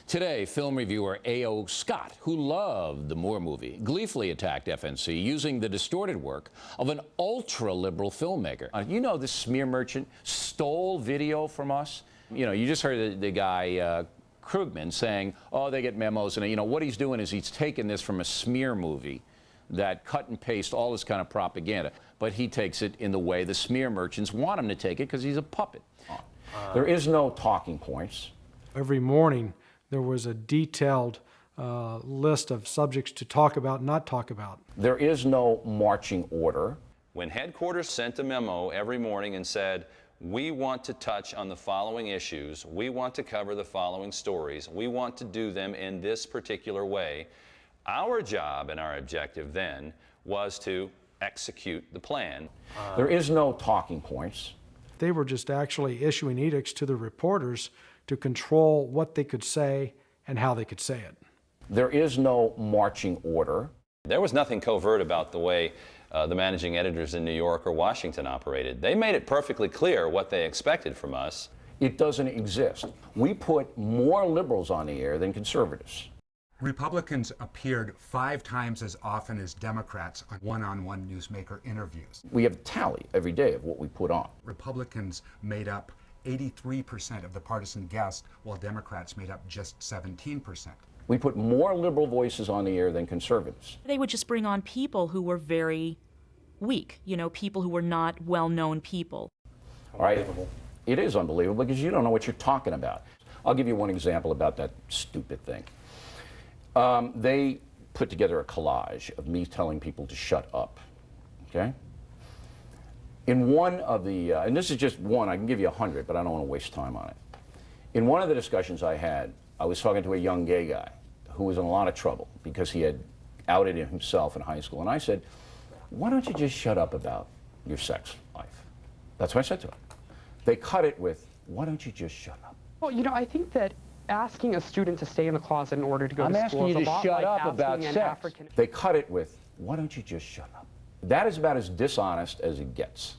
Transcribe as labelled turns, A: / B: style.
A: Today, film reviewer A.O. Scott, who loved the Moore movie, gleefully attacked FNC using the distorted work of an ultra-liberal filmmaker. You know this smear merchant stole video from us? You know, you just heard the guy, Krugman, saying, oh, they get memos, and, you know, what he's doing is he's taking this from a smear movie that cut and paste all this kind of propaganda, but he takes it in the way the smear merchants want him to take it because he's a puppet.
B: There is no talking points.
C: Every morning there was a detailed list of subjects to talk about, not talk about.
B: There is no marching order.
D: When headquarters sent a memo every morning and said, we want to touch on the following issues, we want to cover the following stories, we want to do them in this particular way, our job and our objective then was to execute the plan.
B: There is no talking points.
C: They were just actually issuing edicts to the reporters to control what they could say and how they could say it.
B: There is no marching order.
D: There was nothing covert about the way the managing editors in New York or Washington operated. They made it perfectly clear what they expected from us.
B: It doesn't exist. We put more liberals on the air than conservatives.
E: Republicans appeared 5 times as often as Democrats on one-on-one newsmaker interviews.
B: We have a tally every day of what we put on.
E: Republicans made up 83% of the partisan guests, while Democrats made up just 17%.
B: We put more liberal voices on the air than conservatives.
F: They would just bring on people who were very weak, you know, people who were not well-known people.
B: All right? It is unbelievable because you don't know what you're talking about. I'll give you one example about that stupid thing. They put together a collage of me telling people to shut up, okay? In one of the, and this is just one, I can give you 100, but I don't want to waste time on it. In one of the discussions I had, I was talking to a young gay guy who was in a lot of trouble because he had outed himself in high school. And I said, why don't you just shut up about your sex life? That's what I said to him. They cut it with, why don't you just shut up?
G: Well, you know, I think that asking a student to stay in the closet in order to go to school
B: is a lot like
G: asking you to shut up
B: about sex. They cut it with, why don't you just shut up? That is about as dishonest as it gets.